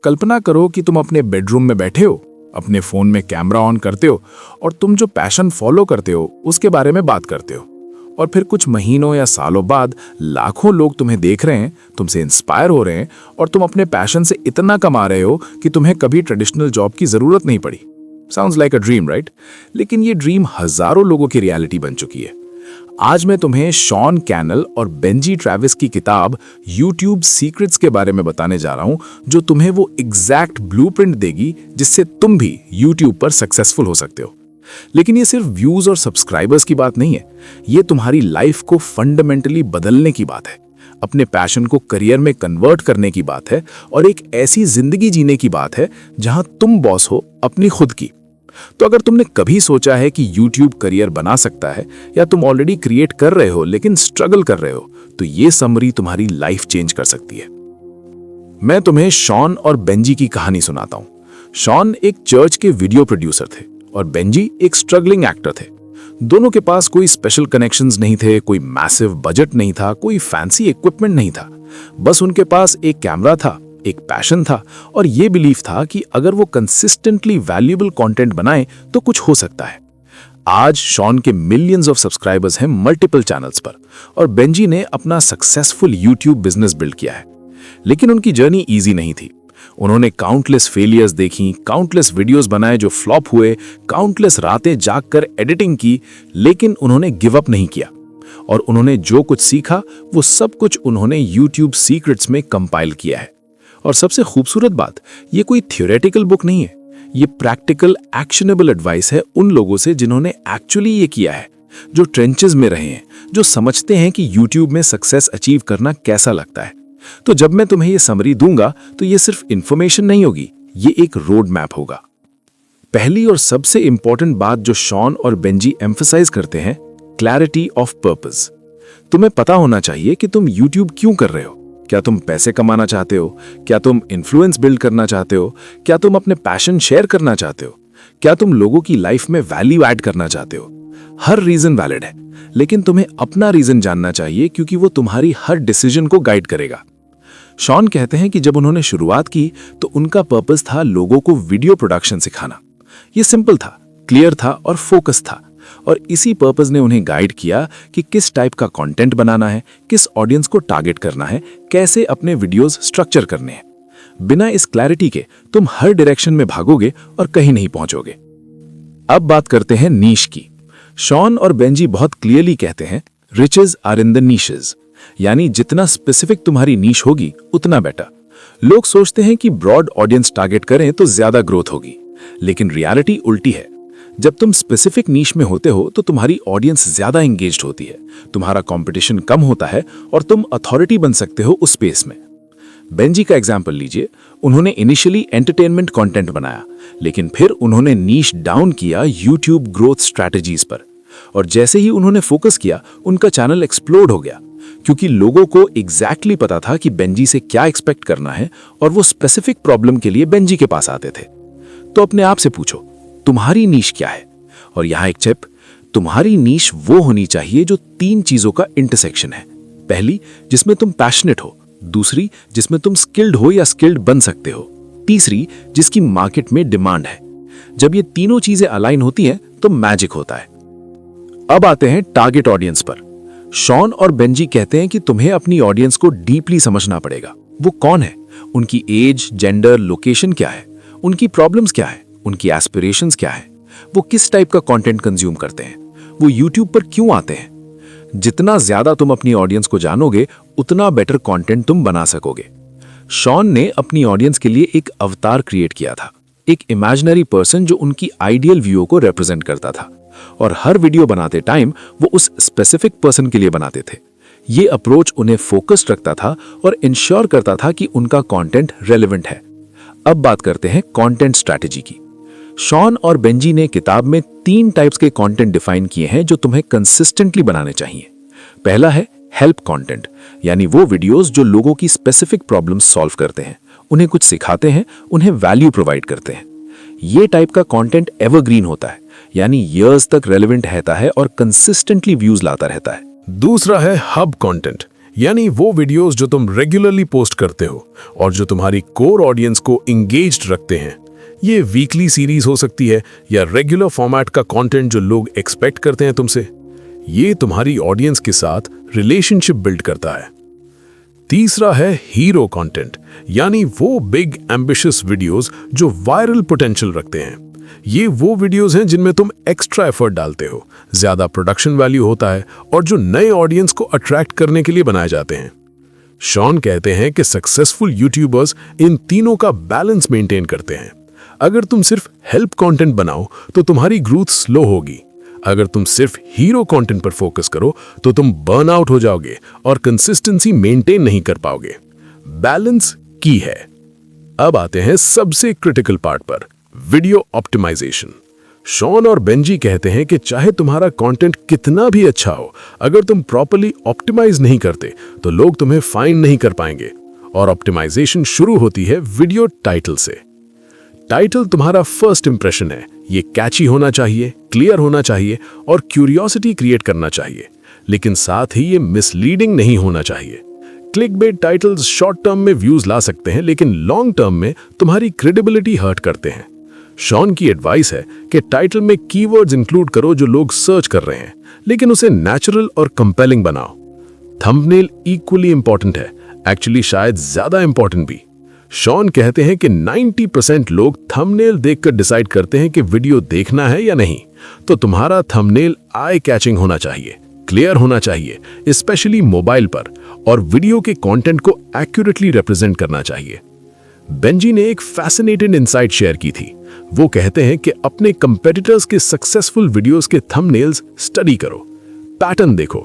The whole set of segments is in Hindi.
कल्पना करो कि तुम अपने बेडरूम में बैठे हो, अपने फोन में कैमरा ऑन करते हो और तुम जो पैशन फॉलो करते हो उसके बारे में बात करते हो। और फिर कुछ महीनों या सालों बाद लाखों लोग तुम्हें देख रहे हैं, तुमसे इंस्पायर हो रहे हैं और तुम अपने पैशन से इतना कमा रहे हो कि तुम्हें कभी ट्रेडिशनल जॉब की जरूरत नहीं पड़ी। Sounds like a dream, right? लेकिन ये ड्रीम हजारों लोगों की रियलिटी बन चुकी है। आज मैं तुम्हें शॉन कैनल और बेंजी ट्रेविस की किताब YouTube सीक्रेट्स के बारे में बताने जा रहा हूं, जो तुम्हें वो एग्जैक्ट ब्लूप्रिंट देगी जिससे तुम भी YouTube पर सक्सेसफुल हो सकते हो। लेकिन ये सिर्फ व्यूज और सब्सक्राइबर्स की बात नहीं है, ये तुम्हारी लाइफ को फंडामेंटली बदलने की बात है, अपने पैशन को करियर में कन्वर्ट करने की बात है और एक ऐसी जिंदगी जीने की बात है जहां तुम बॉस हो अपनी खुद की। तो अगर तुमने कभी सोचा है कि YouTube करियर बना सकता है या तुम ऑलरेडी क्रिएट कर रहे हो लेकिन स्ट्रगल कर रहे हो, तो ये समरी तुम्हारी लाइफ चेंज कर सकती है। मैं तुम्हें शॉन और बेंजी की कहानी सुनाता हूं। शॉन एक चर्च के वीडियो प्रोड्यूसर थे और बेंजी एक स्ट्रगलिंग एक्टर थे। दोनों के पास कोई स्पेशल कनेक्शंस नहीं थे, कोई मैसिव बजट नहीं था, कोई फैंसी इक्विपमेंट नहीं था। बस उनके पास एक कैमरा था, एक पैशन था और ये बिलीफ था कि अगर वो कंसिस्टेंटली वैल्यूएबल कंटेंट बनाएं तो कुछ हो सकता है। आज शॉन के मिलियंस ऑफ सब्सक्राइबर्स हैं मल्टीपल चैनल्स पर और बेंजी ने अपना सक्सेसफुल YouTube बिजनेस बिल्ड किया है। लेकिन उनकी जर्नी इजी नहीं थी। उन्होंने काउंटलेस फेलियर्स देखी, काउंटलेस वीडियोस बनाए जो फ्लॉप हुए, काउंटलेस रातें जागकर एडिटिंग की, लेकिन उन्होंने गिव अप नहीं किया। और उन्होंने जो कुछ सीखा वो सब कुछ उन्होंने YouTube सीक्रेट्स में कंपाइल किया है। और सबसे खूबसूरत बात, ये कोई थ्योरेटिकल बुक नहीं है, ये प्रैक्टिकल एक्शनेबल एडवाइस है उन लोगों से जिन्होंने एक्चुअली ये किया है, जो ट्रेंचेस में रहे हैं, जो समझते हैं कि YouTube में सक्सेस अचीव करना कैसा लगता है। तो जब मैं तुम्हें ये समरी दूंगा तो ये सिर्फ इंफॉर्मेशन नहीं होगी, ये एक रोड मैप होगा। पहली और सबसे इंपॉर्टेंट बात जो शॉन और बेंजी एम्फसाइज करते हैं, क्लैरिटी ऑफ पर्पस। तुम्हें पता होना चाहिए कि तुम YouTube क्यों कर रहे हो। क्या तुम पैसे कमाना चाहते हो? क्या तुम इन्फ्लुएंस बिल्ड करना चाहते हो? क्या तुम अपने पैशन शेयर करना चाहते हो? क्या तुम लोगों की लाइफ में वैल्यू ऐड करना चाहते हो? हर रीजन वैलिड है, लेकिन तुम्हें अपना रीजन जानना चाहिए क्योंकि वो तुम्हारी हर डिसीजन को गाइड करेगा। शॉन कहते हैं कि जब उन्होंने शुरुआत की तो उनका पर्पस था लोगों को वीडियो प्रोडक्शन सिखाना। ये सिंपल था, क्लियर था और फोकस था। और इसी पर्पस ने उन्हें गाइड किया कि किस टाइप का कंटेंट बनाना है, किस ऑडियंस को टारगेट करना है, कैसे अपने वीडियोस स्ट्रक्चर करने हैं। बिना इस क्लैरिटी के तुम हर डायरेक्शन में भागोगे और कहीं नहीं पहुंचोगे। अब बात करते हैं नीश की। शॉन और बेंजी बहुत क्लियरली कहते हैं, riches are in the niches, यानी जितना स्पेसिफिक तुम्हारी नीश होगी उतना बेटर। लोग सोचते हैं कि ब्रॉड ऑडियंस टारगेट करें तो ज्यादा ग्रोथ होगी, लेकिन रियलिटी उल्टी है। जब तुम स्पेसिफिक नीश में होते हो तो तुम्हारी ऑडियंस ज्यादा एंगेज्ड होती है, तुम्हारा कंपटीशन कम होता है और तुम अथॉरिटी बन सकते हो उस स्पेस में। बेंजी का एग्जांपल लीजिए। उन्होंने इनिशियली एंटरटेनमेंट कंटेंट बनाया, लेकिन फिर उन्होंने नीश डाउन किया YouTube ग्रोथ स्ट्रैटेजीज पर। और जैसे ही उन्होंने फोकस किया, उनका चैनल एक्सप्लोड हो गया, क्योंकि लोगों को एग्जैक्टली पता था कि बेंजी से क्या एक्सपेक्ट करना है और वो स्पेसिफिक प्रॉब्लम के लिए बेंजी के पास आते थे। तो अपने आप से पूछो, तुम्हारी नीश क्या है? और यहां एक टिप, तुम्हारी नीश वो होनी चाहिए जो 3 चीजों का इंटरसेक्शन है। पहली, जिसमें तुम पैशनेट हो। दूसरी, जिसमें तुम स्किल्ड हो या स्किल्ड बन सकते हो। तीसरी, जिसकी मार्केट में डिमांड है। जब ये तीनों चीजें अलाइन होती हैं तो मैजिक होता है। अब आते हैं टारगेट ऑडियंस पर। शॉन और बेंजी कहते हैं कि तुम्हें अपनी ऑडियंस को डीपली समझना पड़ेगा। वो कौन है, उनकी एज, जेंडर, लोकेशन क्या है, उनकी प्रॉब्लम्स क्या है, उनकी एस्पिरेशंस क्या है, वो किस टाइप का कंटेंट कंज्यूम करते हैं, वो YouTube पर क्यों आते हैं। जितना ज्यादा तुम अपनी ऑडियंस को जानोगे उतना बेटर कंटेंट तुम बना सकोगे। शॉन ने अपनी ऑडियंस के लिए एक अवतार क्रिएट किया था, एक इमेजिनरी पर्सन जो उनकी आइडियल व्यू को रिप्रेजेंट करता था। और हर वीडियो बनाते टाइम वो उस स्पेसिफिक पर्सन के लिए बनाते थे। ये अप्रोच उन्हें फोकस्ड रखता था और इंश्योर करता था कि उनका कंटेंट रेलेवेंट है। अब बात करते हैं कंटेंट स्ट्रैटेजी की। शॉन और बेंजी ने किताब में 3 टाइप्स के कंटेंट डिफाइन किए हैं जो तुम्हें कंसिस्टेंटली बनाने चाहिए। पहला है हेल्प कंटेंट, यानी वो वीडियोस जो लोगों की स्पेसिफिक प्रॉब्लम्स सॉल्व करते हैं, उन्हें कुछ सिखाते हैं, उन्हें वैल्यू प्रोवाइड करते हैं। ये टाइप का कंटेंट एवरग्रीन होता है, यानी ईयर्स तक रेलेवेंट रहता है और कंसिस्टेंटली व्यूज लाता रहता है। दूसरा है हब कंटेंट, यानी वो वीडियोस जो तुम रेगुलरली पोस्ट करते हो और जो तुम्हारी कोर ऑडियंस को इंगेज्ड रखते हैं। ये वीकली सीरीज हो सकती है या रेगुलर फॉर्मेट का कंटेंट जो लोग एक्सपेक्ट करते हैं तुमसे। ये तुम्हारी ऑडियंस के साथ रिलेशनशिप बिल्ड करता है। तीसरा है हीरो कंटेंट, यानी वो बिग एम्बिशियस वीडियोस जो वायरल पोटेंशियल रखते हैं। ये वो वीडियोस हैं जिनमें तुम एक्स्ट्रा एफर्ट डालते हो, ज्यादा प्रोडक्शन वैल्यू होता है और जो नए ऑडियंस को अट्रैक्ट करने के लिए बनाए जाते हैं। शॉन कहते हैं कि सक्सेसफुल यूट्यूबर्स इन तीनों का बैलेंस मेंटेन करते हैं। अगर तुम सिर्फ हेल्प कंटेंट बनाओ तो तुम्हारी ग्रोथ स्लो होगी। अगर तुम सिर्फ हीरो कंटेंट पर फोकस करो तो तुम बर्न आउट हो जाओगे और कंसिस्टेंसी मेंटेन नहीं कर पाओगे। बैलेंस की है। अब आते हैं सबसे क्रिटिकल पार्ट पर, वीडियो ऑप्टिमाइजेशन। शॉन और बेंजी कहते हैं कि चाहे तुम्हारा कंटेंट कितना भी अच्छा हो, अगर तुम प्रॉपर्ली ऑप्टिमाइज नहीं करते तो लोग तुम्हें फाइंड नहीं कर पाएंगे। और ऑप्टिमाइजेशन शुरू होती है वीडियो टाइटल से। टाइटल तुम्हारा फर्स्ट इंप्रेशन है। ये कैची होना चाहिए, क्लियर होना चाहिए और क्यूरियोसिटी क्रिएट करना चाहिए, लेकिन साथ ही ये मिसलीडिंग नहीं होना चाहिए। क्लिकबेट टाइटल्स शॉर्ट टर्म में व्यूज ला सकते हैं, लेकिन लॉन्ग टर्म में तुम्हारी क्रेडिबिलिटी हर्ट करते हैं। शॉन की एडवाइस है कि टाइटल में कीवर्ड्स इंक्लूड करो जो लोग सर्च कर रहे हैं, लेकिन उसे नेचुरल और कंपेलिंग बनाओ। थंबनेल इक्वली इंपॉर्टेंट है, एक्चुअली शायद ज्यादा इंपॉर्टेंट भी। शॉन कहते हैं कि 90% लोग थंबनेल देखकर डिसाइड करते हैं कि वीडियो देखना है या नहीं। तो तुम्हारा थंबनेल आई कैचिंग होना चाहिए, क्लियर होना चाहिए, स्पेशली मोबाइल पर, और वीडियो के कंटेंट को एक्यूरेटली रिप्रेजेंट करना चाहिए। बेंजी ने एक फैसिनेटिंग इनसाइट शेयर की थी। वो कहते हैं कि अपने कंपेटिटर्स के सक्सेसफुल वीडियोस के थंबनेल्स स्टडी करो, पैटर्न देखो,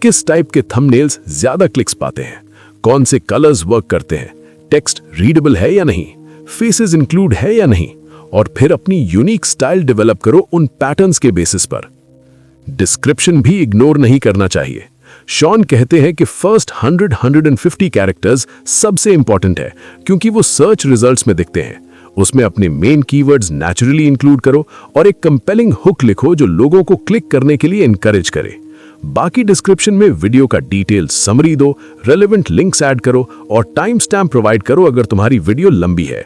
किस टाइप के थंबनेल्स ज्यादा क्लिक्स पाते हैं, कौन से कलर्स वर्क करते हैं, टेक्स्ट रीडेबल है या नहीं, फेसेस इंक्लूड है या नहीं, और फिर अपनी यूनिक स्टाइल डेवलप करो उन पैटर्न्स के बेसिस पर। डिस्क्रिप्शन भी इग्नोर नहीं करना चाहिए। शॉन कहते हैं कि फर्स्ट 100-150 कैरेक्टर्स सबसे इंपॉर्टेंट है, क्योंकि वो सर्च रिजल्ट्स में दिखते हैं। उसमें अपने मेन कीवर्ड्स नेचुरली इंक्लूड करो और एक कंपेलिंग हुक लिखो जो लोगों को क्लिक करने के लिए इनकरेज करे। बाकी डिस्क्रिप्शन में वीडियो का डिटेल समरी दो, रेलेवेंट लिंक्स ऐड करो और टाइम स्टैम्प प्रोवाइड करो अगर तुम्हारी वीडियो लंबी है।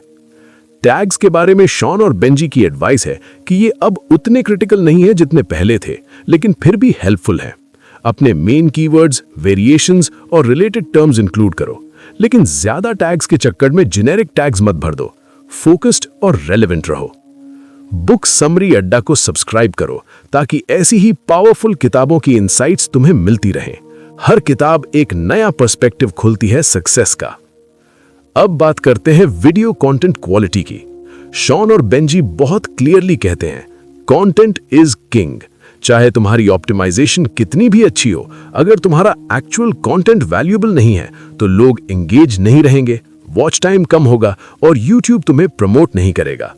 टैग्स के बारे में शॉन और बेंजी की एडवाइस है कि ये अब उतने क्रिटिकल नहीं है जितने पहले थे, लेकिन फिर भी हेल्पफुल है। अपने मेन कीवर्ड्स, वेरिएशंस और रिलेटेड टर्म्स इंक्लूड करो, लेकिन ज्यादा टैग्स के चक्कर में जेनेरिक टैग्स मत भर दो। फोकस्ड और रेलेवेंट रहो। बुक समरी अड्डा को सब्सक्राइब करो ताकि ऐसी ही पावरफुल किताबों की इनसाइट्स तुम्हें मिलती रहें। हर किताब एक नया पर्सपेक्टिव खुलती है सक्सेस का। अब बात करते हैं वीडियो कंटेंट क्वालिटी की। शॉन और बेंजी बहुत क्लियरली कहते हैं, कंटेंट इज किंग। चाहे तुम्हारी ऑप्टिमाइजेशन कितनी भी अच्छी हो, अगर तुम्हारा एक्चुअल कंटेंट वैल्यूएबल नहीं है तो लोग एंगेज नहीं रहेंगे, वॉच टाइम कम होगा और यूट्यूब तुम्हें प्रमोट नहीं करेगा।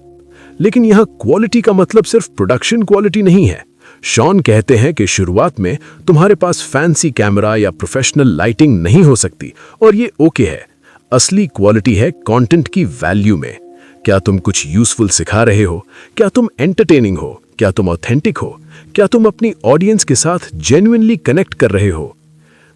लेकिन यहां क्वालिटी का मतलब सिर्फ प्रोडक्शन क्वालिटी नहीं है। शॉन कहते हैं कि शुरुआत में तुम्हारे पास फैंसी कैमरा या प्रोफेशनल लाइटिंग नहीं हो सकती और ये ओके है। असली क्वालिटी है कंटेंट की वैल्यू में। क्या तुम कुछ यूजफुल सिखा रहे हो? क्या तुम एंटरटेनिंग हो? क्या तुम ऑथेंटिक हो? क्या तुम अपनी ऑडियंस के साथ जेन्युइनली कनेक्ट कर रहे हो?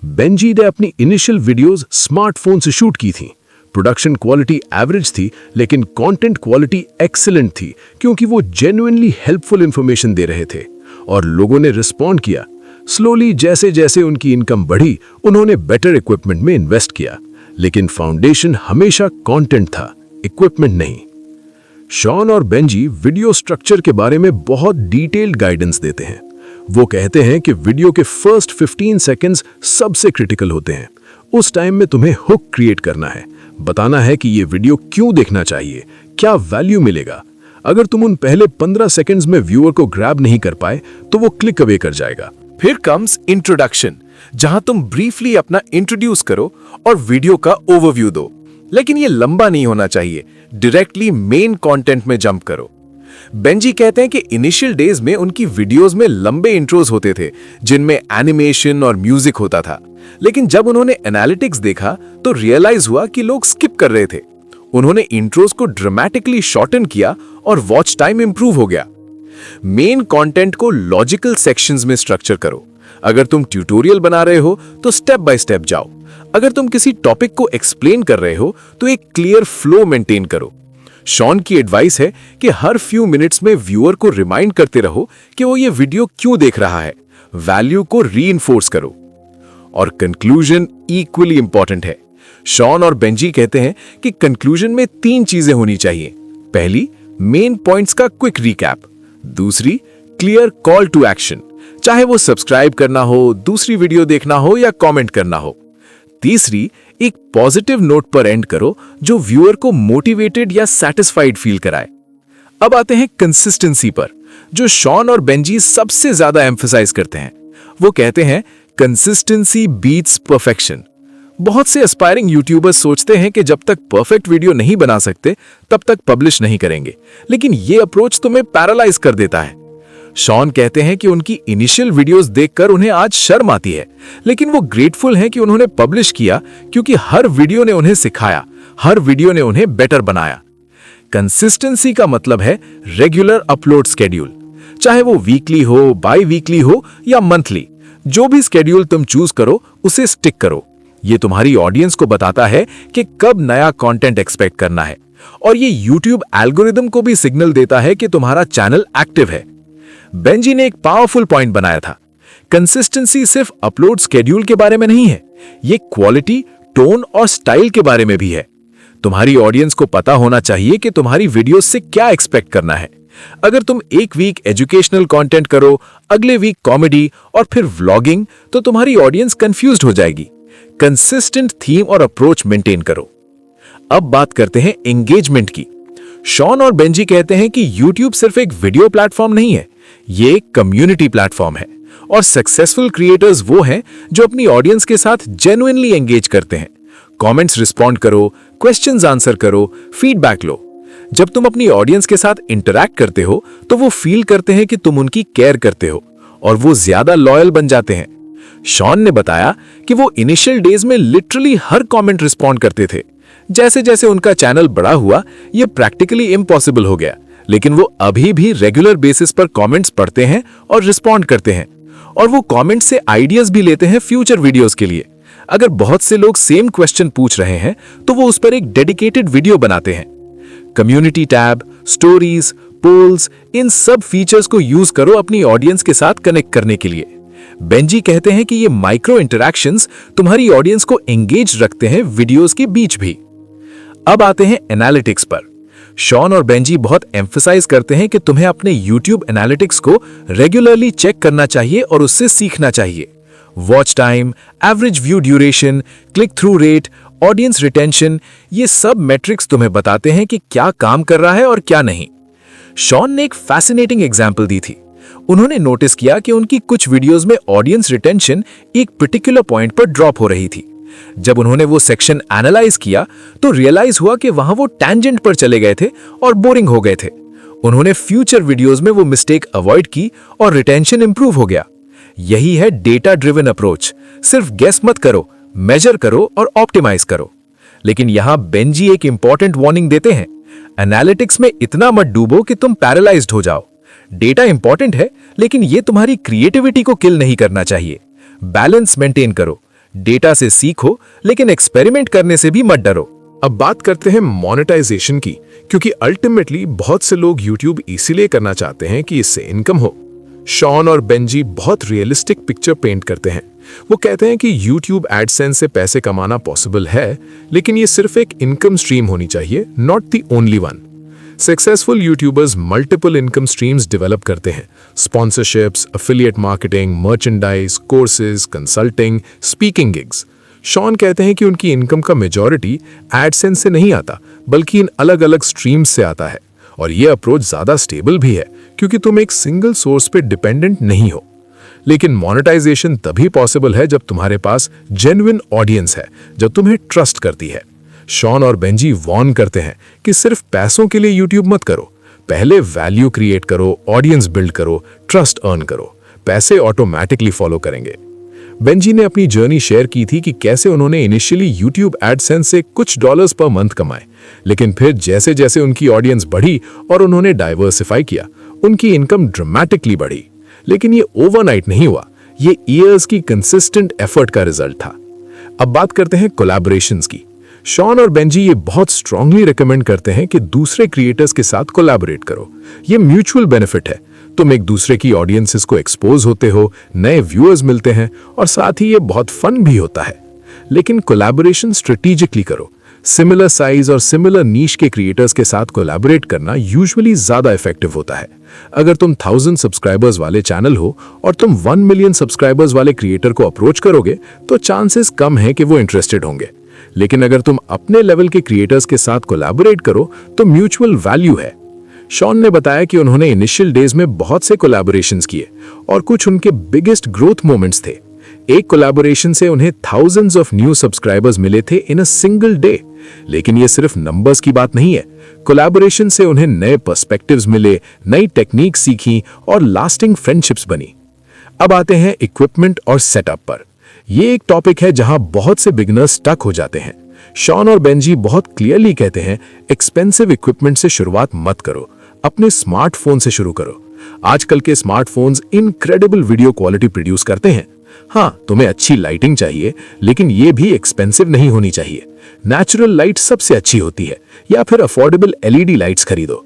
बेंजी ने अपनी इनिशियल वीडियोस स्मार्टफोन से शूट की थी। प्रोडक्शन क्वालिटी एवरेज थी, लेकिन कंटेंट क्वालिटी एक्सीलेंट थी, क्योंकि वो जेन्युइनली हेल्पफुल इंफॉर्मेशन दे रहे थे और लोगों ने रिस्पॉन्ड किया। स्लोली जैसे जैसे उनकी इनकम बढ़ी, उन्होंने बेटर इक्विपमेंट में इन्वेस्ट किया, लेकिन फाउंडेशन हमेशा कंटेंट था, इक्विपमेंट नहीं। शॉन और बेंजी वीडियो स्ट्रक्चर के बारे में बहुत डिटेल्ड गाइडेंस देते हैं। वो कहते हैं कि वीडियो के फर्स्ट 15 सेकंड्स सबसे क्रिटिकल होते हैं। उस टाइम में तुम्हें हुक क्रिएट करना है, बताना है कि ये वीडियो क्यों देखना चाहिए, क्या वैल्यू मिलेगा। अगर तुम उन पहले 15 सेकंड्स में व्यूअर को ग्रैब नहीं कर पाए तो वो क्लिक अवे कर जाएगा। फिर कम्स इंट्रोडक्शन, जहां तुम ब्रीफली अपना इंट्रोड्यूस करो और वीडियो का ओवरव्यू दो, लेकिन ये लंबा नहीं होना चाहिए। डायरेक्टली मेन कंटेंट में जंप करो। बेंजी कहते हैं कि इनिशियल डेज में उनकी वीडियोस में लंबे इंट्रोज होते थे जिनमें एनिमेशन और म्यूजिक होता था, लेकिन जब उन्होंने एनालिटिक्स देखा तो रियलाइज हुआ कि लोग स्किप कर रहे थे। उन्होंने इंट्रोज को ड्रामेटिकली शॉर्टन किया और वॉच टाइम इंप्रूव हो गया। मेन कंटेंट को लॉजिकल सेक्शंस में स्ट्रक्चर करो। अगर तुम ट्यूटोरियल बना रहे हो तो स्टेप बाय स्टेप जाओ। अगर तुम किसी टॉपिक को एक्सप्लेन कर रहे हो तो एक क्लियर फ्लो मेंटेन करो। शॉन की एडवाइस है कि हर फ्यू मिनट्स में व्यूअर को रिमाइंड करते रहो कि वो ये वीडियो क्यों देख रहा है, वैल्यू को रीइंफोर्स करो। और कंक्लूजन इक्वली इंपॉर्टेंट है। शॉन और बेंजी कहते हैं कि कंक्लूजन में 3 चीजें होनी चाहिए। पहली, मेन पॉइंट्स का क्विक रिकैप। दूसरी, क्लियर कॉल टू एक्शन, चाहे वो सब्सक्राइब करना हो, दूसरी वीडियो देखना हो या कमेंट करना हो। तीसरी, एक पॉजिटिव नोट पर एंड करो जो व्यूअर को मोटिवेटेड या सैटिस्फाइड फील कराए। अब आते हैं कंसिस्टेंसी पर, जो शॉन और बेंजी सबसे ज्यादा एम्फसाइज करते हैं। वो कहते हैं कंसिस्टेंसी बीट्स परफेक्शन। बहुत से एस्पायरिंग यूट्यूबर्स सोचते हैं कि जब तक परफेक्ट वीडियो नहीं बना सकते तब तक पब्लिश नहीं करेंगे, लेकिन ये अप्रोच तुम्हें पैरालाइज कर देता है। शॉन कहते हैं कि उनकी इनिशियल वीडियोस देखकर उन्हें आज शर्म आती है, लेकिन वो ग्रेटफुल हैं कि उन्होंने पब्लिश किया, क्योंकि हर वीडियो ने उन्हें सिखाया, हर वीडियो ने उन्हें बेटर बनाया। कंसिस्टेंसी का मतलब है रेगुलर अपलोड स्केड्यूल, चाहे वो वीकली हो, बाई वीकली हो या मंथली। जो भी स्केड्यूल तुम चूज करो उसे स्टिक करो। ये तुम्हारी ऑडियंस को बताता है कि कब नया कंटेंट एक्सपेक्ट करना है, और ये यूट्यूब एल्गोरिदम को भी सिग्नल देता है कि तुम्हारा चैनल एक्टिव है। बेंजी ने एक पावरफुल पॉइंट बनाया था, कंसिस्टेंसी सिर्फ अपलोड स्केड्यूल के बारे में नहीं है, ये क्वालिटी, टोन और स्टाइल के बारे में भी है। तुम्हारी ऑडियंस को पता होना चाहिए कि तुम्हारी वीडियोस से क्या एक्सपेक्ट करना है। अगर तुम एक वीक एजुकेशनल कंटेंट करो, अगले वीक कॉमेडी और फिर व्लॉगिंग, तो तुम्हारी ऑडियंस कंफ्यूज्ड हो जाएगी। कंसिस्टेंट थीम और अप्रोच मेंटेन करो। अब बात करते हैं एंगेजमेंट की। शॉन और बेंजी कहते हैं कि YouTube सिर्फ एक वीडियो प्लेटफॉर्म नहीं है, ये एक कम्युनिटी प्लेटफॉर्म है, और सक्सेसफुल क्रिएटर्स वो हैं जो अपनी ऑडियंस के साथ जेन्युइनली एंगेज करते हैं। कमेंट्स रिस्पॉन्ड करो, क्वेश्चंस आंसर करो, फीडबैक लो। जब तुम अपनी ऑडियंस के साथ इंटरैक्ट करते हो तो वो फील करते हैं कि तुम उनकी केयर करते हो, और वो ज्यादा लॉयल बन जाते हैं। शॉन ने बताया कि वो इनिशियल डेज में लिटरली हर कमेंट रिस्पॉन्ड करते थे। जैसे जैसे उनका चैनल बड़ा हुआ, ये प्रैक्टिकली इम्पॉसिबल हो गया, लेकिन वो अभी भी रेगुलर बेसिस पर कमेंट्स पढ़ते हैं और रिस्पॉन्ड करते हैं, और वो कमेंट्स से आइडियाज भी लेते हैं फ्यूचर वीडियोस के लिए। अगर बहुत से लोग सेम क्वेश्चन पूछ रहे हैं तो वो उस पर एक डेडिकेटेड वीडियो बनाते हैं। कम्युनिटी टैब, स्टोरीज, पोल्स, इन सब फीचर्स को यूज करो अपनी ऑडियंस के साथ कनेक्ट करने के लिए। बेंजी कहते हैं कि ये माइक्रो इंटरैक्शंस तुम्हारी ऑडियंस को एंगेज रखते हैं वीडियोस के बीच भी। अब आते हैं एनालिटिक्स पर। शॉन और बेंजी बहुत एम्फसाइज करते हैं कि तुम्हें अपने YouTube एनालिटिक्स को रेगुलरली चेक करना चाहिए और उससे सीखना चाहिए। Watch time, average view duration, click through rate, audience retention, ये सब मेट्रिक्स तुम्हें बताते हैं कि क्या काम कर रहा है और क्या नहीं। शॉन ने एक फैसिनेटिंग एग्जाम्पल दी थी। उन्होंने नोटिस किया कि उनकी कुछ वीडियोस में ऑडियंस रिटेंशन एक पर्टिकुलर पॉइंट पर ड्रॉप हो रही थी। जब उन्होंने वो सेक्शन एनालाइज किया तो रियलाइज हुआ कि वहां वो टैंजेंट पर चले गए थे और बोरिंग हो गए थे। उन्होंने फ्यूचर वीडियोस में वो मिस्टेक अवॉइड की और रिटेंशन इंप्रूव हो गया। यही है डेटा ड्रिवन अप्रोच। सिर्फ गेस मत करो, मेजर करो और ऑप्टिमाइज करो। लेकिन यहां बेंजी एक इंपॉर्टेंट वार्निंग देते हैं, एनालिटिक्स में इतना मत डूबो कि तुम पैरालाइज्ड हो जाओ। डेटा इंपॉर्टेंट है, लेकिन ये तुम्हारी क्रिएटिविटी को किल नहीं करना चाहिए। बैलेंस मेंटेन करो, डेटा से सीखो, लेकिन एक्सपेरिमेंट करने से भी मत डरो। अब बात करते हैं मोनेटाइजेशन की, क्योंकि अल्टीमेटली बहुत से लोग YouTube इसीलिए करना चाहते हैं कि इससे इनकम हो। शॉन और बेंजी बहुत रियलिस्टिक पिक्चर पेंट करते हैं। वो कहते हैं कि YouTube एडसेंस से पैसे कमाना पॉसिबल है, लेकिन ये सिर्फ एक इनकम स्ट्रीम होनी चाहिए, not the only one. Successful YouTubers multiple income streams develop करते हैं, sponsorships, affiliate marketing, merchandise, courses, consulting, speaking gigs. Shawn कहते हैं कि उनकी इनकम का मेजॉरिटी एडसेंस से नहीं आता, बल्कि इन अलग अलग स्ट्रीम्स से आता है, और ये अप्रोच ज्यादा स्टेबल भी है क्योंकि तुम एक सिंगल सोर्स पे डिपेंडेंट नहीं हो। लेकिन मोनेटाइजेशन तभी पॉसिबल है जब तुम्हारे पास जेन्युइन ऑडियंस है, जब तुम्हें ट्रस्ट करती है। शॉन और बेंजी वॉर्न करते हैं कि सिर्फ पैसों के लिए यूट्यूब मत करो, पहले वैल्यू क्रिएट करो, ऑडियंस बिल्ड करो, ट्रस्ट अर्न करो, पैसे ऑटोमेटिकली फॉलो करेंगे। बेंजी ने अपनी जर्नी शेयर की थी कि कैसे उन्होंने इनिशियली यूट्यूब एडसेंस से कुछ डॉलर्स पर मंथ कमाए, लेकिन फिर जैसे जैसे उनकी ऑडियंस बढ़ी और उन्होंने डाइवर्सिफाई किया, उनकी इनकम ड्रामेटिकली बढ़ी। लेकिन ये ओवरनाइट नहीं हुआ, ये ईयर्स की कंसिस्टेंट एफर्ट का रिजल्ट था। अब बात करते हैं कोलैबोरेशंस की। शॉन और बेंजी ये बहुत स्ट्रांगली रिकमेंड करते हैं कि दूसरे क्रिएटर्स के साथ कोलैबोरेट करो। ये म्यूचुअल बेनिफिट है। तुम एक दूसरे की ऑडियंसेस को एक्सपोज होते हो, नए व्यूअर्स मिलते हैं और साथ ही ये बहुत फन भी होता है। लेकिन कोलैबोरेशन स्ट्रेटेजिकली करो। सिमिलर साइज और सिमिलर नीश के क्रिएटर्स के साथ कोलैबोरेट करना यूजुअली ज्यादा इफेक्टिव होता है। अगर तुम 1000 सब्सक्राइबर्स वाले चैनल हो और तुम 1 मिलियन सब्सक्राइबर्स वाले क्रिएटर को अप्रोच करोगे तो चांसेस कम है कि वो इंटरेस्टेड होंगे। लेकिन अगर तुम अपने लेवल के क्रिएटर्स के साथ कोलैबोरेट करो तो म्यूचुअल वैल्यू है। शॉन ने बताया कि उन्होंने इनिशियल डेज में बहुत से कोलैबोरेशंस किए और कुछ उनके बिगेस्ट ग्रोथ मोमेंट्स थे। एक कोलैबोरेशन से उन्हें थाउजेंड्स ऑफ न्यू सब्सक्राइबर्स मिले थे इन अ सिंगल डे। लेकिन ये सिर्फ नंबर्स की बात नहीं है। कोलैबोरेशन से उन्हें नए पर्सपेक्टिव्स मिले, नई टेक्निक सीखी और लास्टिंग फ्रेंडशिप्स बनी। अब आते हैं इक्विपमेंट और सेटअप पर। ये एक टॉपिक है जहां बहुत से बिगिनर्स स्टक हो जाते हैं। शॉन और बेंजी बहुत क्लियरली कहते हैं, एक्सपेंसिव इक्विपमेंट से शुरुआत मत करो, अपने स्मार्टफोन से शुरू करो। आजकल के smartphones incredible video quality produce करते हैं। हाँ, तुम्हें अच्छी लाइटिंग चाहिए, लेकिन ये भी एक्सपेंसिव नहीं होनी चाहिए। नेचुरल लाइट सबसे अच्छी होती है, या फिर अफोर्डेबल एलईडी लाइट्स खरीदो।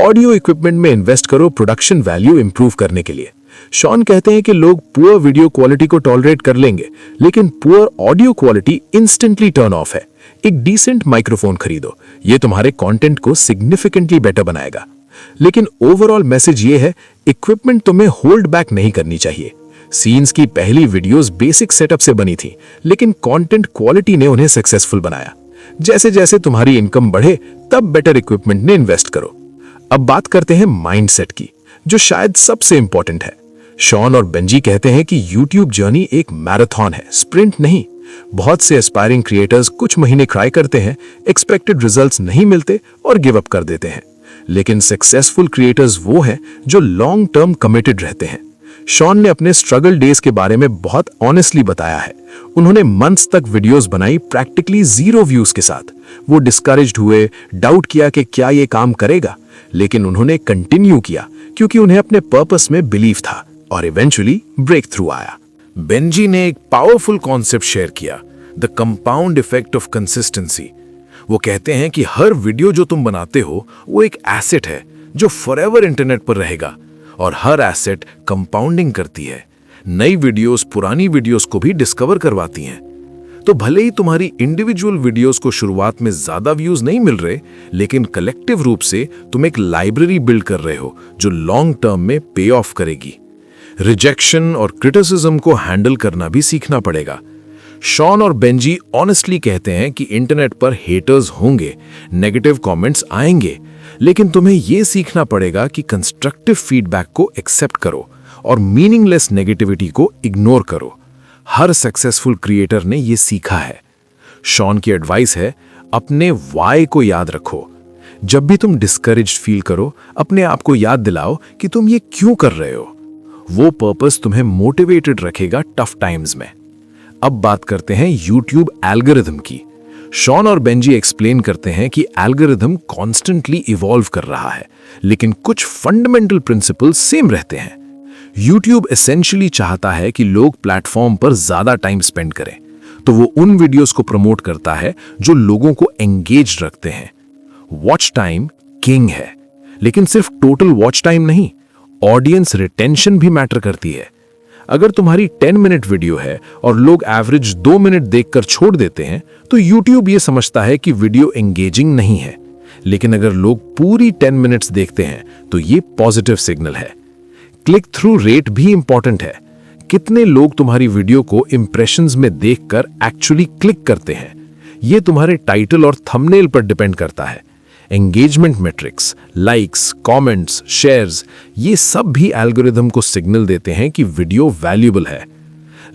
ऑडियो इक्विपमेंट में इन्वेस्ट करो प्रोडक्शन वैल्यू इंप्रूव करने के लिए। शॉन कहते हैं कि लोग पुअर वीडियो क्वालिटी को टॉलरेट कर लेंगे, लेकिन poor audio quality instantly turn off है। एक डिसेंट माइक्रोफोन खरीदो, ये तुम्हारे कंटेंट को सिग्निफिकेंटली बेटर बनाएगा। लेकिन ओवरऑल मैसेज ये है, इक्विपमेंट तुम्हें होल्ड बैक नहीं करनी चाहिए। सीन्स की पहली वीडियोस बेसिक सेटअप से बनी थी, लेकिन कंटेंट क्वालिटी ने उन्हें सक्सेसफुल बनाया। जैसे जैसे तुम्हारी इनकम बढ़े, तब बेटर इक्विपमेंट में इन्वेस्ट करो। अब बात करते हैं माइंडसेट की, जो शायद सबसे इंपॉर्टेंट है। शॉन और बेंजी कहते हैं कि यूट्यूब जर्नी एक मैराथन है, स्प्रिंट नहीं। बहुत से एस्पायरिंग क्रिएटर्स कुछ महीने ट्राई करते हैं, एक्सपेक्टेड रिजल्ट्स नहीं मिलते और गिव अप कर देते हैं। लेकिन सक्सेसफुल क्रिएटर्स वो हैं जो लॉन्ग टर्म कमिटेड रहते हैं। शॉन ने अपने स्ट्रगल डेज के बारे में बहुत ऑनेस्टली बताया है। उन्होंने मंथ्स तक वीडियोस बनाई प्रैक्टिकली 0 व्यूज के साथ। वो डिस्करेज्ड हुए, डाउट किया कि क्या ये काम करेगा, लेकिन उन्होंने कंटिन्यू किया क्योंकि उन्हें अपने पर्पस में बिलीव था और इवेंचुअली ब्रेक थ्रू आया। बेंजी ने एक पावरफुल कॉन्सेप्ट शेयर किया, the compound effect of consistency. वो कहते हैं कि हर वीडियो जो तुम बनाते हो वो एक एसेट है जो फॉरएवर इंटरनेट पर रहेगा, और हर एसेट कंपाउंडिंग करती है। नई वीडियोस पुरानी वीडियोस को भी डिस्कवर करवाती हैं। तो भले ही तुम्हारी इंडिविजुअल वीडियोस को शुरुआत में ज्यादा व्यूज नहीं मिल रहे, लेकिन कलेक्टिव रूप से तुम एक लाइब्रेरी बिल्ड कर रहे हो जो लॉन्ग टर्म में पे ऑफ करेगी। रिजेक्शन और क्रिटिसिज्म को हैंडल करना भी सीखना पड़ेगा। शॉन और बेंजी ऑनेस्टली कहते हैं कि इंटरनेट पर हेटर्स होंगे, नेगेटिव कमेंट्स आएंगे, लेकिन तुम्हें यह सीखना पड़ेगा कि कंस्ट्रक्टिव फीडबैक को एक्सेप्ट करो और मीनिंगलेस नेगेटिविटी को इग्नोर करो। हर सक्सेसफुल क्रिएटर ने यह सीखा है। शॉन की एडवाइस है, अपने वाई को याद रखो। जब भी तुम डिस्करेज्ड फील करो, अपने आप को याद दिलाओ कि तुम ये क्यों कर रहे हो। वो पर्पस तुम्हें मोटिवेटेड रखेगा टफ टाइम्स में। अब बात करते हैं यूट्यूब एल्गोरिथम की। शॉन और बेंजी एक्सप्लेन करते हैं कि एल्गोरिथम कॉन्स्टेंटली इवॉल्व कर रहा है, लेकिन कुछ फंडामेंटल प्रिंसिपल्स सेम रहते हैं। यूट्यूब एसेंशियली चाहता है कि लोग प्लेटफॉर्म पर ज्यादा टाइम स्पेंड करें, तो वो उन वीडियोस को प्रमोट करता है जो लोगों को एंगेज रखते हैं। वॉच टाइम किंग है, लेकिन सिर्फ टोटल वॉच टाइम नहीं, ऑडियंस रिटेंशन भी मैटर करती है। अगर तुम्हारी 10 मिनट वीडियो है और लोग एवरेज 2 मिनट देखकर छोड़ देते हैं, तो YouTube ये समझता है कि वीडियो एंगेजिंग नहीं है। लेकिन अगर लोग पूरी 10 मिनट्स देखते हैं तो ये पॉजिटिव सिग्नल है। क्लिक थ्रू रेट भी इंपॉर्टेंट है। कितने लोग तुम्हारी वीडियो को इंप्रेशंस में देखकर एक्चुअली क्लिक करते हैं, ये तुम्हारे टाइटल और थंबनेल पर डिपेंड करता है। Engagement matrix, likes, comments, shares, ये सब भी एल्गोरिथम को सिग्नल देते हैं कि वीडियो वैल्यूएबल है।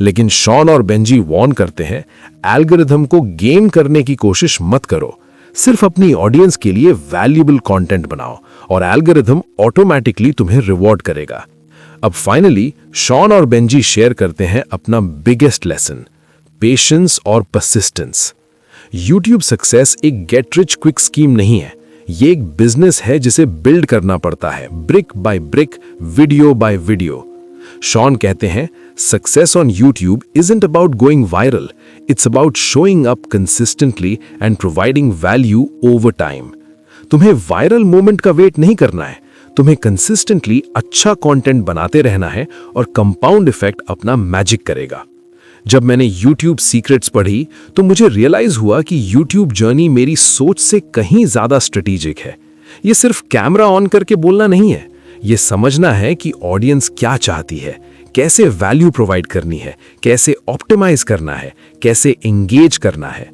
लेकिन शॉन और बेंजी वार्न करते हैं, एल्गोरिथम को गेम करने की कोशिश मत करो। सिर्फ अपनी ऑडियंस के लिए वैल्यूएबल कंटेंट बनाओ और एल्गोरिथम ऑटोमेटिकली तुम्हें रिवॉर्ड करेगा। अब फाइनली शॉन और बेंजी शेयर करते हैं अपना बिगेस्ट लेसन, पेशेंस और परसिस्टेंस। यूट्यूब सक्सेस एक गेट रिच क्विक स्कीम नहीं है, ये एक बिजनेस है जिसे बिल्ड करना पड़ता है, brick by brick, video by video. Shawn कहते हैं, success on YouTube isn't about going viral, it's about showing up consistently and providing value over time. तुम्हें वायरल मोमेंट का वेट नहीं करना है, तुम्हें कंसिस्टेंटली अच्छा कंटेंट बनाते रहना है और कंपाउंड इफेक्ट अपना मैजिक करेगा। जब मैंने YouTube सीक्रेट्स पढ़ी तो मुझे रियलाइज हुआ कि YouTube जर्नी मेरी सोच से कहीं ज्यादा स्ट्रेटेजिक है। ये सिर्फ कैमरा ऑन करके बोलना नहीं है, ये समझना है कि ऑडियंस क्या चाहती है, कैसे वैल्यू प्रोवाइड करनी है, कैसे ऑप्टिमाइज करना है, कैसे एंगेज करना है।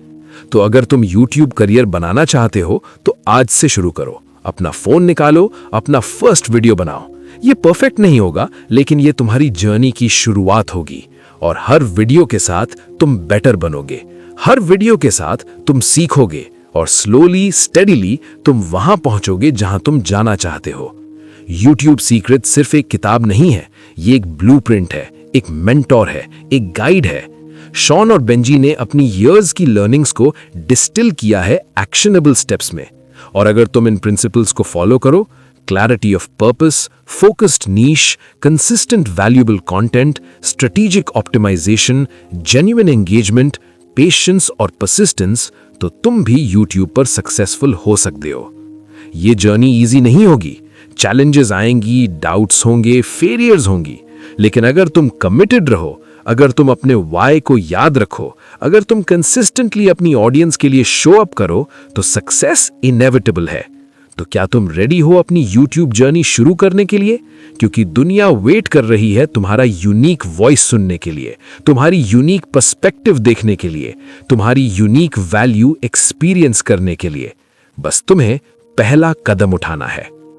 तो अगर तुम YouTube करियर बनाना चाहते हो तो आज से शुरू करो। अपना फोन निकालो, अपना फर्स्ट वीडियो बनाओ। ये परफेक्ट नहीं होगा, लेकिन ये तुम्हारी जर्नी की शुरुआत होगी और हर वीडियो के साथ तुम बेटर बनोगे। हर वीडियो के साथ तुम सीखोगे और स्लोली स्टेडीली तुम वहां पहुंचोगे जहां तुम जाना चाहते हो। YouTube सीक्रेट सिर्फ एक किताब नहीं है, ये एक ब्लूप्रिंट है, एक मेंटोर है, एक गाइड है। शॉन और बेंजी ने अपनी इयर्स की लर्निंग्स को डिस्टिल किया है एक्शनेबल स्टेप्स में, और अगर तुम इन प्रिंसिपल्स को फॉलो करो, clarity of purpose, focused niche, consistent valuable content, strategic optimization, genuine engagement, patience और परसिस्टेंस, तो तुम भी YouTube पर सक्सेसफुल हो सकते हो। ये जर्नी इजी नहीं होगी, चैलेंजेस आएंगी, डाउट्स होंगे, फेलियर्स होंगी, लेकिन अगर तुम कमिटेड रहो, अगर तुम अपने वाई को याद रखो, अगर तुम कंसिस्टेंटली अपनी ऑडियंस के लिए शो अप करो, तो सक्सेस इनएविटेबल है। तो क्या तुम रेडी हो अपनी YouTube जर्नी शुरू करने के लिए? क्योंकि दुनिया वेट कर रही है तुम्हारा यूनिक वॉइस सुनने के लिए, तुम्हारी यूनिक पर्सपेक्टिव देखने के लिए, तुम्हारी यूनिक वैल्यू एक्सपीरियंस करने के लिए। बस तुम्हें पहला कदम उठाना है।